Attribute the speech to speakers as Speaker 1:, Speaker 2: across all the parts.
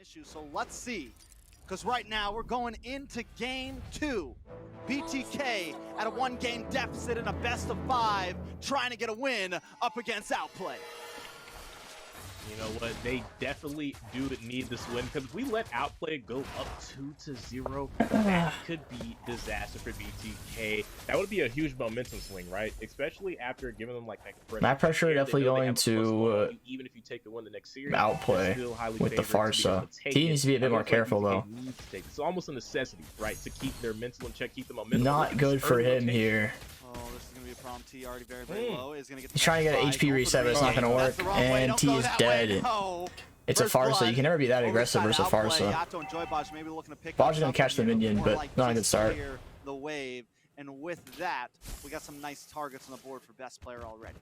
Speaker 1: issue. So let's see. Because right now we're going into game 2. BTK at a 1-game deficit in a best of 5, trying to get a win up against Outplay.
Speaker 2: You know what? They definitely do need this win, because if we let Outplay go up 2-0, that could be disaster for BTK. That would be a huge momentum swing, right? Especially after giving them like
Speaker 3: map pressure definitely going to
Speaker 2: even if you take the win the next series,
Speaker 3: Outplay with the Farsa. He needs to be a bit more careful though.
Speaker 2: It's almost a necessity, right, to keep their mental in check, keep the momentum.
Speaker 3: Not good for him here.
Speaker 1: Oh, this is going to be a problem. T already very low. Is gonna get
Speaker 3: He's trying to get an HP reset, but it's not going to work. And T is dead. It's a Farsa. You can never be that aggressive versus a Farsa. Baj is going to catch the minion, but not a good start.
Speaker 1: The wave, and with that, we got some nice targets on the board for best player already.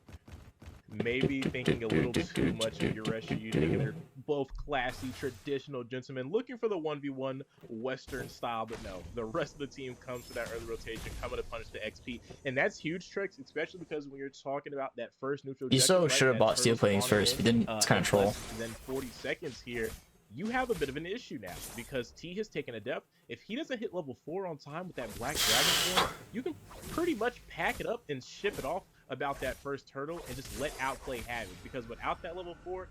Speaker 2: Maybe thinking a little too much of Yureshi. You think they're both classy, traditional gentlemen looking for the 1v1 Western style, but no, the rest of the team comes for that early rotation, coming to punish the XP, and that's huge tricks, especially because when you're talking about that first neutral.
Speaker 3: You so should have bought steel planes first. If you didn't, it's kind of troll.
Speaker 2: Then 40 seconds here. You have a bit of an issue now because T has taken a depth. If he doesn't hit level 4 on time with that Black Dragon form, you can pretty much pack it up and ship it off about that first turtle and just let Outplay have it, because without that level 4,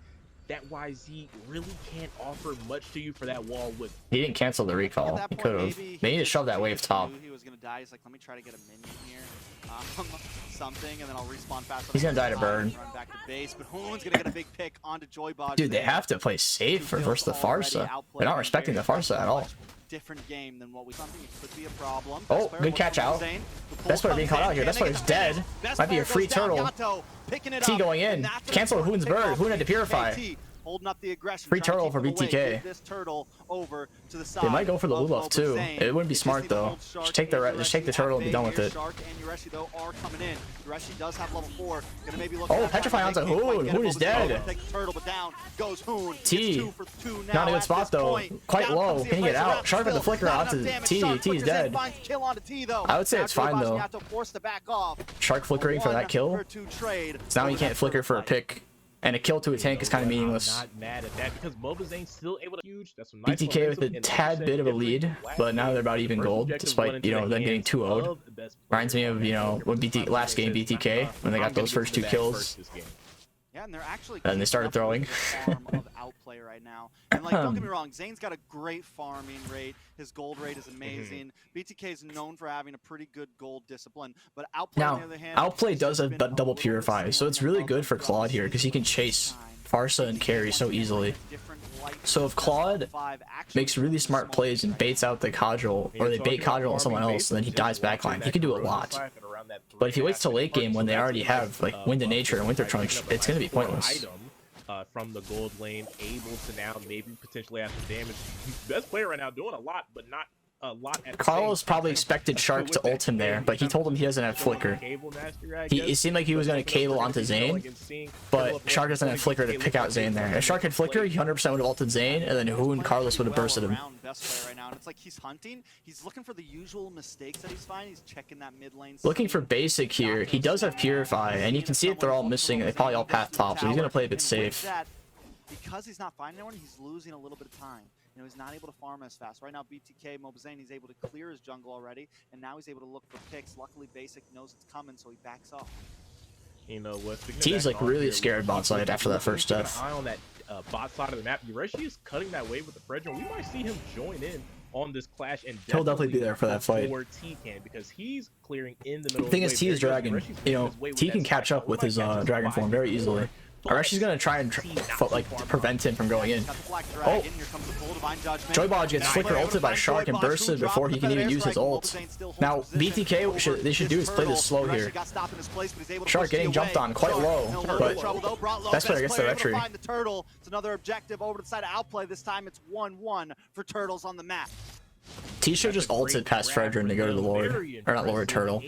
Speaker 2: that YZ really can't offer much to you for that wall with.
Speaker 3: He didn't cancel the recall. He could have. They need to shove that wave top.
Speaker 1: He was gonna die. He's like, let me try to get a minion here, something, and then I'll respawn fast.
Speaker 3: He's gonna die to burn.
Speaker 1: Run back to base, but Hoon's gonna get a big pick onto Joybod.
Speaker 3: Dude, they have to play safe versus the Farsa. They're not respecting the Farsa at all.
Speaker 1: Different game than what we thought. It could be a problem.
Speaker 3: Oh, good catch out. Best player being caught out here. Best player's dead. Might be a free turtle. T going in. Cancel Hoon's bird. Hoon had to purify.
Speaker 1: Holding up the aggression.
Speaker 3: Free turtle for BTK.
Speaker 1: This turtle over to the side.
Speaker 3: They might go for the Lulov too. It wouldn't be smart though. Just take the turtle and be done with it.
Speaker 1: Shark and Yureshi though are coming in. Yureshi does have level 4. Gonna maybe look.
Speaker 3: Oh, petrify onto Hoon. Hoon is dead.
Speaker 1: Take the turtle, but down goes Hoon.
Speaker 3: T. Not a good spot though. Quite low. Can he get out? Shark with the flicker onto T. T is dead. I would say it's fine though. Shark flickering for that kill. So now he can't flicker for a pick. And a kill to a tank is kind of meaningless.
Speaker 2: Not mad at that because MOBAZane's still able to huge. That's some nice
Speaker 3: BTK with a tad bit of a lead, but now they're about even gold, despite, you know, them getting 2-0'd. Reminds me of, you know, when last game BTK, when they got those first 2 kills.
Speaker 1: Yeah, and they're actually
Speaker 3: and they started throwing.
Speaker 1: Of Outplay right now. And like, don't get me wrong, Zane's got a great farming rate. His gold rate is amazing. BTK is known for having a pretty good gold discipline, but Outplay on the other hand,
Speaker 3: Outplay does have double purify, so it's really good for Claude here because he can chase Farsa and carry so easily. So if Claude makes really smart plays and baits out the Codral, or they bait Codral on someone else, and then he dies backline, he can do a lot. But if he waits till late game when they already have like Wind of Nature and Winter Trunks, it's going to be pointless.
Speaker 2: From the gold lane, able to now maybe potentially have some damage. Best player right now doing a lot, but not a lot.
Speaker 3: Carlos probably expected Shark to ult him there, but he told him he doesn't have flicker. It seemed like he was going to cable onto Zane, but Shark doesn't have flicker to pick out Zane there. If Shark had flicker, he 100% would have ulted Zane, and then Hoon Carlos would have bursted him.
Speaker 1: It's like he's hunting. He's looking for the usual mistakes that he's finding. He's checking that mid lane.
Speaker 3: Looking for basic here. He does have Purify, and you can see if they're all missing. They probably all path top, so he's going to play a bit safe.
Speaker 1: Because he's not finding anyone, he's losing a little bit of time. You know, he's not able to farm as fast. Right now, BTK, MOBAZane, he's able to clear his jungle already, and now he's able to look for picks. Luckily, Basic knows it's coming, so he backs off.
Speaker 2: You know what?
Speaker 3: T's like really scared bot side after that first death.
Speaker 2: Eye on that bot side of the map. Yureshi is cutting that wave with the Fredrin. We might see him join in on this clash, and
Speaker 3: he'll definitely be there for that fight.
Speaker 2: T can, because he's clearing in the middle.
Speaker 3: The thing is, T is Dragon. You know, T can catch up with his Dragon form very easily. Arashi's gonna try and prevent him from going in. Oh! Joybod gets flicker ulted by Shark and bursted before he can even use his ult. Now, BTK, what they should do is play this slow here. Shark getting jumped on quite low, but best player gets the retry.
Speaker 1: It's another objective over to the side of Outplay. This time it's 1-1 for Turtles on the map.
Speaker 3: T should just ulted past Fredrin to go to the Lord, or not Lord, Turtle.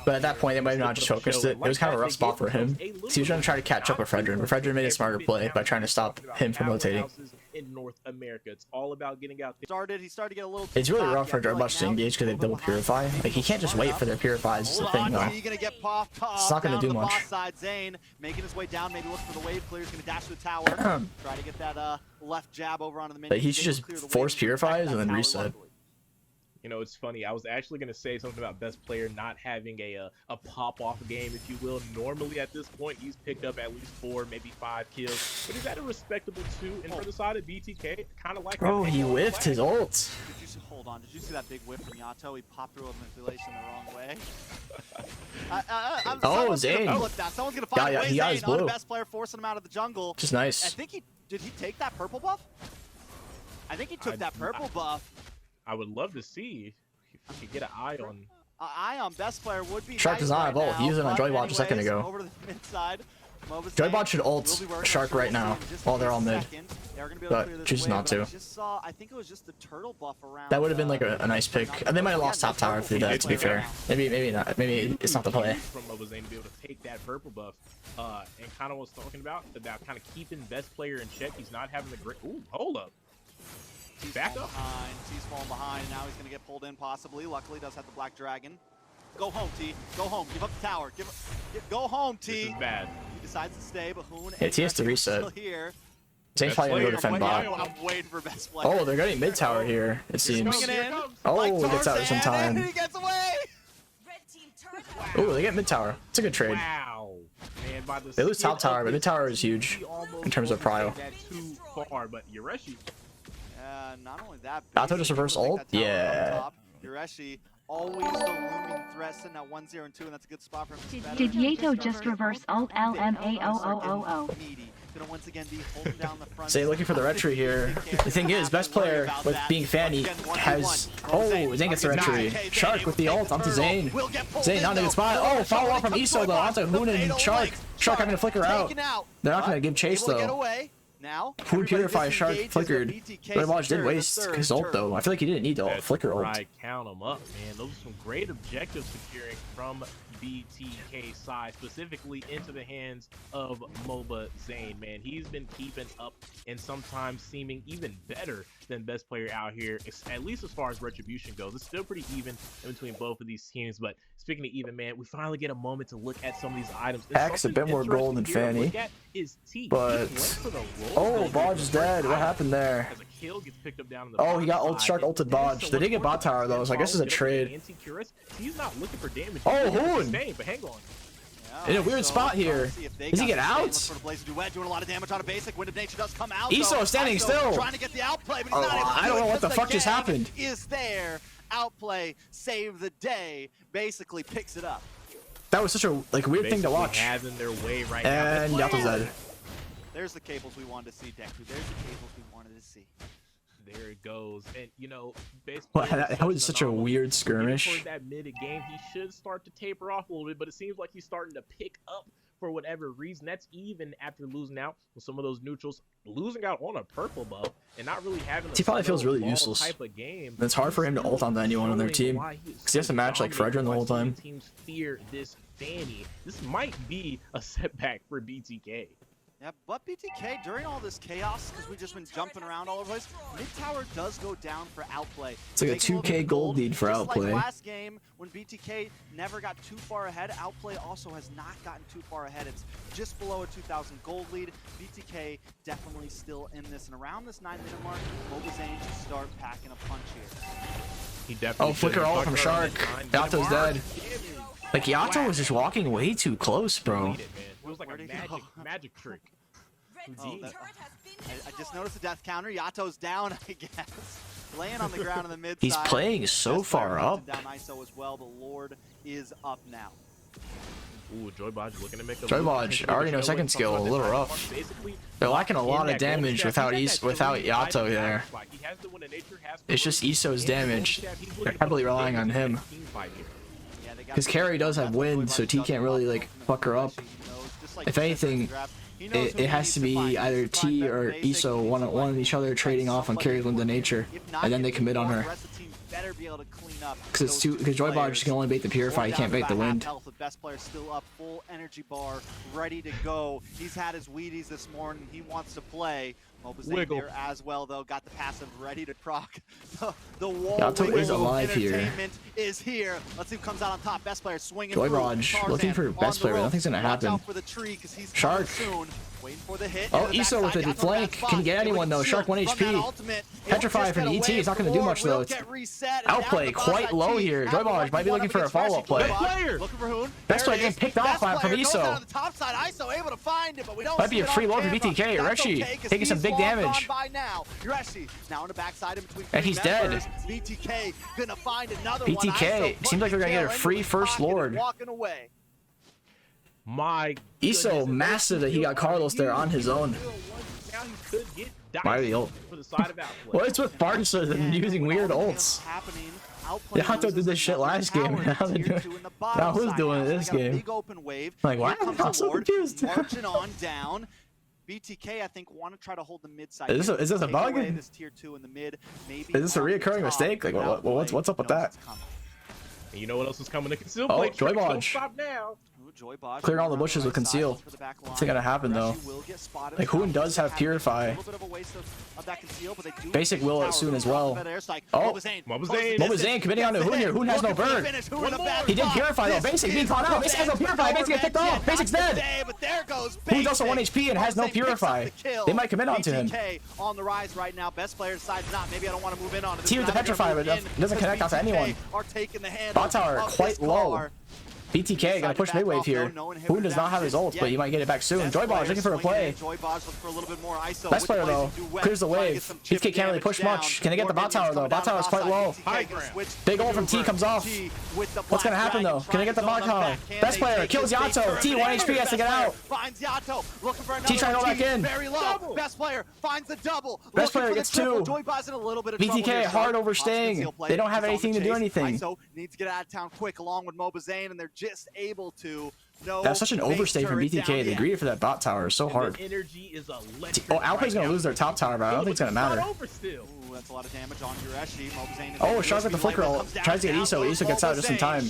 Speaker 3: But at that point, they might have not just focused it. It was kind of a rough spot for him. So he was trying to catch up with Fredrin, but Fredrin made a smarter play by trying to stop him from rotating.
Speaker 2: in North America. It's all about getting out there.
Speaker 1: He started to get a little.
Speaker 3: It's really rough for Joybox to engage because they have double purify. Like he can't just wait for their purifies. Is the thing though. It's not gonna do much.
Speaker 1: Zane making his way down, maybe look for the wave clear. He's gonna dash to the tower, try to get that left jab over onto the mid.
Speaker 3: Like he should just force purifies and then reset.
Speaker 2: You know, it's funny. I was actually going to say something about best player not having a pop-off game, if you will. Normally, at this point, he's picked up at least 4, maybe 5 kills. But he's at a respectable 2. And for the side of BTK, kind of like...
Speaker 3: Bro, he whiffed his ult.
Speaker 1: Hold on. Did you see that big whiff from Yato? He popped through a manipulation the wrong way.
Speaker 3: Oh, Zane.
Speaker 1: Someone's going to find a way.
Speaker 3: He got his blue.
Speaker 1: The best player forcing him out of the jungle.
Speaker 3: Just nice.
Speaker 1: I think did he take that purple buff? I think he took that purple buff.
Speaker 2: I would love to see if we could get an eye on.
Speaker 1: Eye on best player would be.
Speaker 3: Shark does not have ult. He used it on Joybot a second ago.
Speaker 1: Over to the mid side.
Speaker 3: Joybot should ult Shark right now while they're all mid, but chooses not to.
Speaker 1: I think it was just the turtle buff around.
Speaker 3: That would have been like a nice pick. And they might have lost top tower through that. To be fair, maybe not. Maybe it's not the play.
Speaker 2: From MOBAZane to be able to take that purple buff, and kind of was talking about kind of keeping best player in check. He's not having the great. Ooh, hold up.
Speaker 1: He's
Speaker 2: back up.
Speaker 1: He's falling behind, and now he's gonna get pulled in possibly. Luckily, does have the Black Dragon. Go home, T. Go home. Give up the tower. Go home, T.
Speaker 2: This is bad.
Speaker 1: He decides to stay, but Hoon.
Speaker 3: Yeah, T has to reset. Zane's probably gonna go defend bot.
Speaker 1: I'm waiting for best player.
Speaker 3: Oh, they're getting mid tower here. It seems. Oh, he gets out some time.
Speaker 1: He gets away.
Speaker 3: Oh, they get mid tower. It's a good trade.
Speaker 2: Wow. Man,
Speaker 3: they lose top tower, but mid tower is huge in terms of prio.
Speaker 2: Too far, but Yureshi.
Speaker 1: Not only that,
Speaker 3: Yato just reverse ult? Yeah.
Speaker 1: Yureshi, always the looming threat, sitting at 1-0 and 2, and that's a good spot for him.
Speaker 4: Did Yato just reverse ult LMAOOOO?
Speaker 1: Gonna once again be holding down the front.
Speaker 3: Say looking for the retry here. The thing is, best player with being Fanny has. Oh, Zane gets the retry. Shark with the ult onto Zane. Zane not in a good spot. Oh, follow up from Iso though onto Hoon and Shark. Shark having to flicker out. They're not gonna give chase though.
Speaker 1: Now,
Speaker 3: Hoon Purify Shark flickered. Joybot did waste his ult though. I feel like he didn't need the ult. Flicker ult.
Speaker 2: Right, count them up, man. Those are some great objectives securing from BTK side, specifically into the hands of MOBAZane, man. He's been keeping up and sometimes seeming even better than best player out here, at least as far as retribution goes. It's still pretty even in between both of these teams, but speaking of even, man, we finally get a moment to look at some of these items.
Speaker 3: Pack's a bit more gold than Fanny, but oh, Bodge is dead. What happened there? Oh, he got ult Shark ulted Bodge. They did get bot tower though, so I guess it's a trade.
Speaker 2: He's not looking for damage.
Speaker 3: Oh, Hoon!
Speaker 2: But hang on.
Speaker 3: In a weird spot here. Does he get out? Iso standing still. Oh, I don't know what the fuck just happened.
Speaker 1: Is there outplay, save the day, basically picks it up.
Speaker 3: That was such a weird thing to watch.
Speaker 2: Having their way right
Speaker 3: and Yato's dead.
Speaker 1: There's the cables we wanted to see, Deku. There's the cables we wanted to see.
Speaker 2: There it goes, and you know,
Speaker 3: basically that was such a weird skirmish.
Speaker 2: That mid game, he should start to taper off a little bit, but it seems like he's starting to pick up for whatever reason. That's even after losing out with some of those neutrals, losing out on a purple buff, and not really having.
Speaker 3: He probably feels really useless.
Speaker 2: Type of game.
Speaker 3: And it's hard for him to ult onto anyone on their team because he has to match like Fredrin the whole time.
Speaker 2: Teams fear this Fanny. This might be a setback for BTK.
Speaker 1: Yeah, but BTK, during all this chaos, because we've just been jumping around all over the place, mid tower does go down for outplay.
Speaker 3: It's like a 2k gold lead for outplay.
Speaker 1: Like last game, when BTK never got too far ahead, outplay also has not gotten too far ahead. It's just below a 2,000 gold lead. BTK definitely still in this, and around this 9-minute mark, MOBAZane should start packing a punch here.
Speaker 2: He definitely
Speaker 3: flicker ult from Shark. Yato's dead. Like, Yato was just walking way too close, bro.
Speaker 2: It was like a magic trick.
Speaker 1: Oh, I just noticed the death counter. Yato's down, I guess. Laying on the ground in the mid side.
Speaker 3: He's playing so far up.
Speaker 1: Down ISO as well. The Lord is up now.
Speaker 2: Ooh, Joybot looking to make a
Speaker 3: Joybot, already know second skill, a little rough. They're lacking a lot of damage without Yato there. It's just Iso's damage. They're heavily relying on him. His carry does have wind, so T can't really like fuck her up. If anything, it has to be either T or Iso one of each other trading off on carry wind to nature, and then they commit on her.
Speaker 1: better be able to clean up.
Speaker 3: Because Joybodge can only bait the Purify, he can't bait the Wind.
Speaker 1: Health, the best player still up, full energy bar, ready to go. He's had his Wheaties this morning. He wants to play. MOBAPAQ there as well, though. Got the passive ready to proc. The wall
Speaker 3: is alive here.
Speaker 1: Is here. Let's see who comes out on top. Best player swinging.
Speaker 3: Joybodge looking for best player, but nothing's gonna happen.
Speaker 1: Out for the tree because he's
Speaker 3: Shark.
Speaker 1: soon. Waiting for the hit.
Speaker 3: Oh, Iso with a flank. Can get anyone though. Shark 1 HP. Petrify from ET. He's not going to do much though. Outplay quite low here. Joybodge might be looking for a follow-up play. Best player getting picked off from Iso. Might be a free load for BTK. Reshi taking some big damage. And he's dead. BTK seems like they're going to get a free first Lord.
Speaker 2: My
Speaker 3: Iso massive that he got Carlos there on his own. Why the ult? What is with Barton and using weird ults? Yato did this shit last game. Now who's doing it this game? Like, why am I so confused?
Speaker 1: BTK, I think, want to try to hold the mid side.
Speaker 3: Is this a bug?
Speaker 1: This tier 2 in the mid. Maybe
Speaker 3: is this a reoccurring mistake? Like, what's up with that?
Speaker 2: And you know what else is coming to conceal?
Speaker 3: Oh, Joybodge. Clearing all the bushes with conceal. It's not gonna happen though. Like, Hoon does have Purify. Basic will it soon as well. Oh, MOBAPAQ committing on to Hoon here. Hoon has no burn. He did Purify though. Basic being caught out. Basic has no Purify. Basic gets picked off. Basic's dead. Hoon's also 1 HP and has no Purify. They might commit onto him.
Speaker 1: On the rise right now. Best player decides not. Maybe I don't want to move in on it.
Speaker 3: T with the Petrify, but it doesn't connect onto anyone. Bot tower quite low. BTK gonna push mid-wave here. Hoon does not have his ult, but you might get it back soon. Joybodge looking for a play. Best player though, clears the wave. BTK can't really push much. Can they get the bot tower though? Bot tower is quite low. Big ult from T comes off. What's gonna happen though? Can they get the bot tower? Best player kills Yato. T 1 HP has to get out. T trying to go back in.
Speaker 1: Best player finds the double.
Speaker 3: Best player gets 2. BTK hard overstaying. They don't have anything to do anything.
Speaker 1: Needs to get out of town quick along with MOBAPAQ, and they're just able to
Speaker 3: that's such an overstay from BTK. They greedy for that bot tower. So hard. Oh, Outplay's gonna lose their top tower, but I don't think it's gonna matter.
Speaker 1: That's a lot of damage on Yureshi.
Speaker 3: Oh, Shark with the flicker ult. Tries to get Iso. Iso gets out just in time.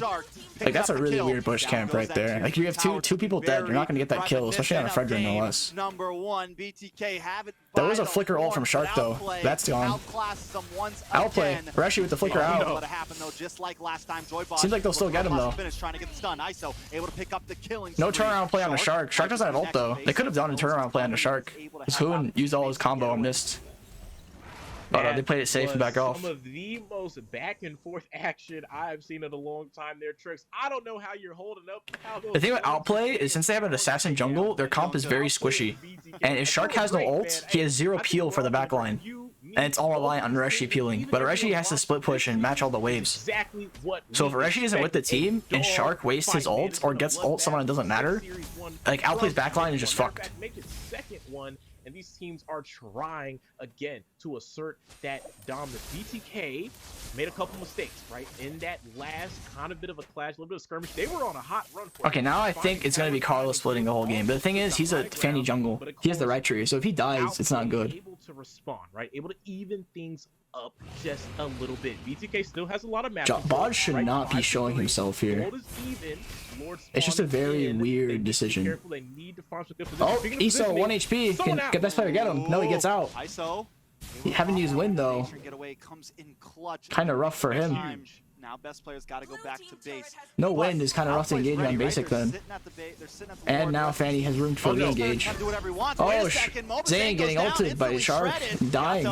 Speaker 3: Like, that's a really weird bush camp right there. Like, you have two people dead. You're not gonna get that kill, especially on a Fredrin no less. There was a flicker ult from Shark though. That's gone. Outplay. Reshi with the flicker out. Seems like they'll still get him though. No turnaround play on the Shark. Shark doesn't have ult though. They could have done a turnaround play on the Shark. Because Hoon used all his combo and missed. But they played it safe and back off.
Speaker 2: Some of the most back and forth action I've seen in a long time there, Tricks. I don't know how you're holding up.
Speaker 3: The thing with Outplay is since they have an assassin jungle, their comp is very squishy. And if Shark has no ult, he has 0 peel for the backline. And it's all reliant on Reshi peeling. But Reshi has to split push and match all the waves. So if Reshi isn't with the team and Shark wastes his ult or gets ult someone that doesn't matter, like Outplay's backline is just fucked.
Speaker 2: And these teams are trying again to assert that dominance. BTK made a couple mistakes, right? In that last kind of bit of a clash, a little bit of skirmish. They were on a hot run for
Speaker 3: okay, now I think it's going to be Carlos splitting the whole game. But the thing is, he's a Fanny jungle. He has the right tree, so if he dies, it's not good.
Speaker 2: Able to respond, right? Able to even things up just a little bit. BTK still has a lot of matches.
Speaker 3: Bodge should not be showing himself here. It's just a very weird decision. Oh, Iso 1 HP. Can get best player get him? No, he gets out. He haven't used wind though. Kind of rough for him.
Speaker 1: Now best players got to go back to base.
Speaker 3: No wind is kind of rough to engage on basic then. And now Fanny has room for re-engage. Oh, Zane getting ulted by Shark, dying.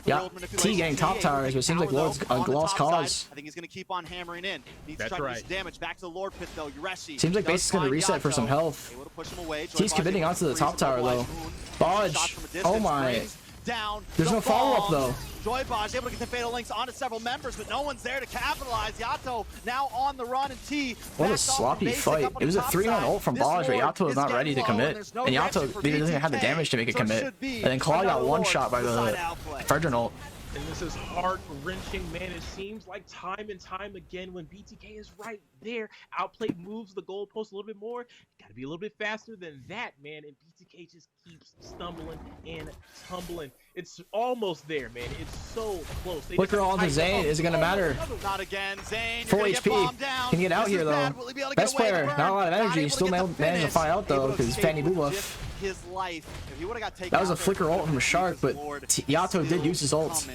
Speaker 3: Yeah, T getting top towers, but it seems like Lord's a lost cause.
Speaker 1: I think he's going to keep on hammering in. Needs to try to use damage back to the Lord pit though. Yureshi
Speaker 3: seems like base is going to reset for some health. T's committing onto the top tower though. Bodge, oh my. There's no follow-up though.
Speaker 1: Joybodge able to get the fatal links onto several members, but no one's there to capitalize. Yato now on the run, and T.
Speaker 3: What a sloppy fight. It was a 3-on ult from Bodge, but Yato is not ready to commit. And Yato doesn't have the damage to make a commit. And then Claw got one shot by the Fredrin ult.
Speaker 2: And this is heart-wrenching, man. It seems like time and time again when BTK is right there, Outplay moves the goalpost a little bit more. Got to be a little bit faster than that, man. And BTK just keeps stumbling and tumbling. It's almost there, man. It's so close.
Speaker 3: Flicker on to Zane. Is it going to matter?
Speaker 1: Not again, Zane.
Speaker 3: Full HP. Can get out here, though. Best player. Not a lot of energy. Still managed to fly out, though, because Fanny blue buff.
Speaker 1: His life. If he would have got taken
Speaker 3: that was a flicker ult from a Shark, but Yato did use his ult.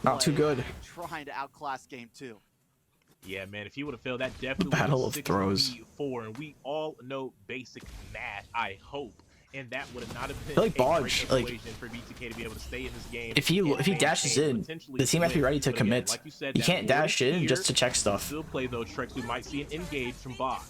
Speaker 3: Not too good.
Speaker 1: Trying to outclass game 2.
Speaker 2: Yeah, man, if he would have failed, that definitely
Speaker 3: battle of throws.
Speaker 2: 4, and we all know basic math, I hope. And that would have not have been
Speaker 3: I feel like
Speaker 2: BAQ,
Speaker 3: like,
Speaker 2: for BTK to be able to stay in this game.
Speaker 3: If he dashes in, the team has to be ready to commit. Like you said, you can't dash in just to check stuff.
Speaker 2: Still play those tricks. We might see an engage from BAQ.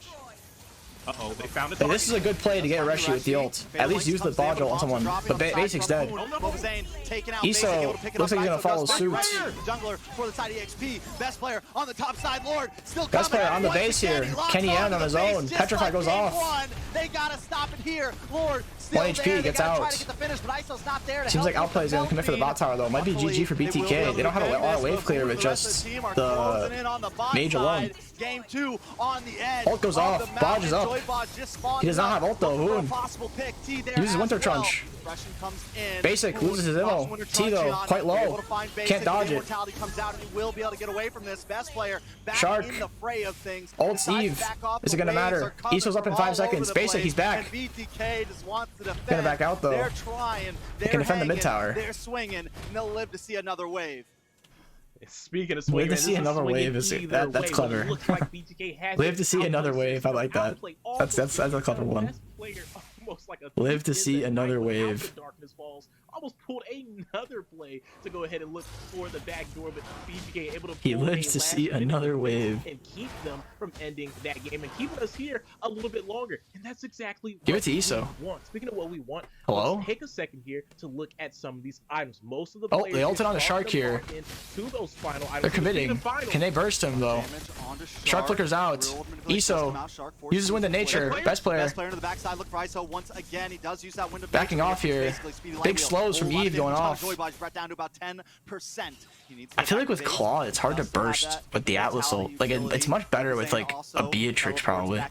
Speaker 2: Uh-oh, they found it.
Speaker 3: Hey, this is a good play to get a Reshi with the ult. At least use the Bodge ult on someone. But Basic's dead. Iso looks like he's gonna follow suit.
Speaker 1: Jungler for the side EXP. Best player on the top side, Lord. Still
Speaker 3: best player on the base here. Kenny N on his own. Petrify goes off.
Speaker 1: They gotta stop it here. Lord,
Speaker 3: 1 HP gets out. Seems like Outplay is gonna commit for the bot tower though. Might be GG for BTK. They don't have a lot of wave clear with just the mage alone.
Speaker 1: Game 2 on the edge.
Speaker 3: Ult goes off. Bodge is up. He does not have ult though. Hoon uses Winter Trunch. Basic loses his ammo. T though, quite low. Can't dodge it. Shark. Ult's Eve. Is it gonna matter? Iso's up in 5 seconds. Basic, he's back. Gonna back out though. They can defend the mid tower.
Speaker 1: They're swinging, and they'll live to see another wave.
Speaker 2: Speaking of swinging,
Speaker 3: live to see another wave. That's clever. Live to see another wave. I like that. That's a clever one. Live to see another wave.
Speaker 2: Darkness falls. Almost pulled another play to go ahead and look for the back door, but BTK able to.
Speaker 3: He lives to see another wave
Speaker 2: and keep them from ending that game and keeping us here a little bit longer. And that's exactly
Speaker 3: give it to Iso.
Speaker 2: Speaking of what we want,
Speaker 3: hello.
Speaker 2: Let's take a second here to look at some of these items. Most of the
Speaker 3: they ulted on the Shark here.
Speaker 2: Those final items.
Speaker 3: They're committing. Can they burst him though? Shark flickers out. Iso uses Wind of Nature. Best player.
Speaker 1: Best player to the backside. Look for Iso once again. He does use that Wind of Nature.
Speaker 3: Backing off here. Big slows from Eve going off.
Speaker 1: Down to about 10%.
Speaker 3: I feel like with Claw, it's hard to burst with the Atlas ult. Like it's much better with like a Beatrix probably.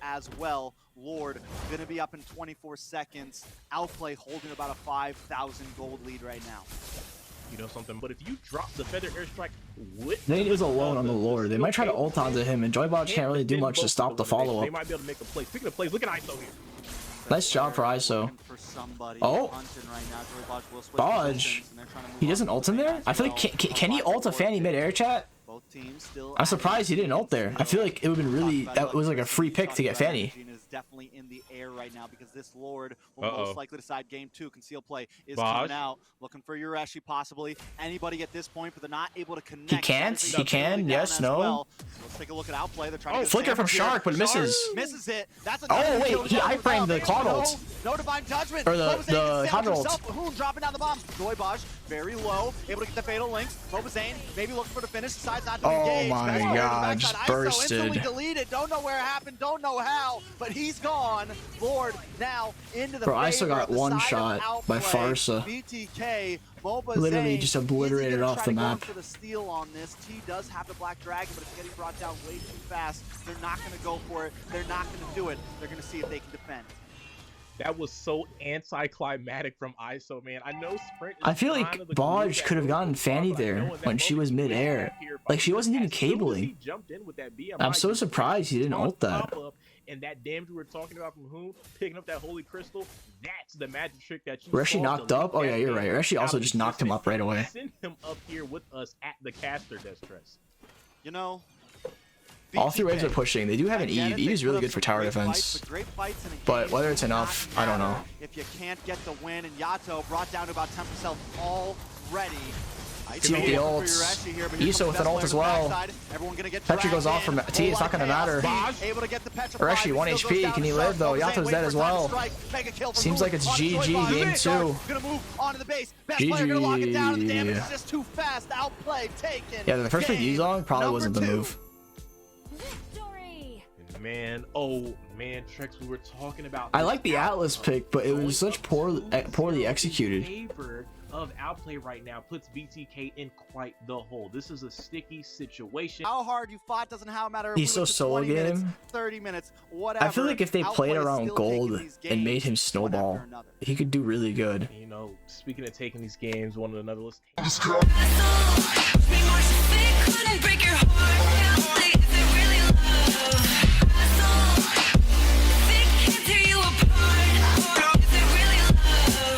Speaker 1: As well. Lord gonna be up in 24 seconds. Outplay holding about a 5,000 gold lead right now.
Speaker 2: You know something, but if you drop the Feather Airstrike with
Speaker 3: Nate is alone on the Lord. They might try to ult onto him, and Joybot can't really do much to stop the follow-up.
Speaker 2: They might be able to make a play. Speaking of plays, look at Iso here.
Speaker 3: Nice job for Iso. Oh, Bodge. He doesn't ult in there? I feel like can he ult a Fanny mid-air, chat? I'm surprised he didn't ult there. I feel like it would have been really, that was like a free pick to get Fanny.
Speaker 1: Definitely in the air right now because this Lord will most likely decide game 2. Conceal play is coming out, looking for Yureshi possibly. Anybody at this point, but they're not able to connect.
Speaker 3: He can't. He can. Yes. No.
Speaker 1: Well. Let's take a look at Outplay. They're trying to
Speaker 3: flicker from Shark, but misses.
Speaker 1: Misses it. That's a
Speaker 3: wait, he iframed the Cloud ult.
Speaker 1: No divine judgment.
Speaker 3: Or the Hydra ult.
Speaker 1: Hoon dropping down the bomb. Joybot very low, able to get the fatal links. Mobazane maybe looking for the finish. Decides not to engage.
Speaker 3: Oh my God, just bursted.
Speaker 1: Instantly deleted. Don't know where it happened. Don't know how, but he's gone. Lord now into the.
Speaker 3: Bro, I still got one shot by Farsa.
Speaker 1: BTK.
Speaker 3: Literally just obliterated off the map.
Speaker 1: For the steal on this. T does have the Black Dragon, but it's getting brought down way too fast. They're not going to go for it. They're not going to do it. They're going to see if they can defend.
Speaker 2: That was so anticlimactic from Iso, man. I know Sprint.
Speaker 3: I feel like Bodge could have gotten Fanny there when she was mid-air. Like she wasn't even cabling. I'm so surprised he didn't ult that.
Speaker 2: And that damage we were talking about from whom, picking up that holy crystal, that's the magic trick that you
Speaker 3: Reshi knocked up? Oh yeah, you're right. Reshi also just knocked him up right away.
Speaker 2: Send him up here with us at the caster distress.
Speaker 1: You know,
Speaker 3: all 3 waves are pushing. They do have an Eve. Eve is really good for tower defense. But whether it's enough, I don't know.
Speaker 1: If you can't get the win, and Yato brought down to about 10% already.
Speaker 3: T with the ults. Iso with an ult as well. Petri goes off from T. It's not going to matter. Reshi 1 HP. Can he live though? Yato's dead as well. Seems like it's GG game 2. GG. Yeah, the first pick Yuzong probably wasn't the move.
Speaker 2: Man, oh man, Trex, we were talking about.
Speaker 3: I like the Atlas pick, but it was such poorly executed.
Speaker 2: of outplay right now puts BTK in quite the hole. This is a sticky situation.
Speaker 1: How hard you fought doesn't matter.
Speaker 3: He's so solo game.
Speaker 1: Minutes, 30 minutes, whatever.
Speaker 3: I feel like if they played around gold and made him snowball, he could do really good.
Speaker 2: You know, speaking of taking these games one to another, let's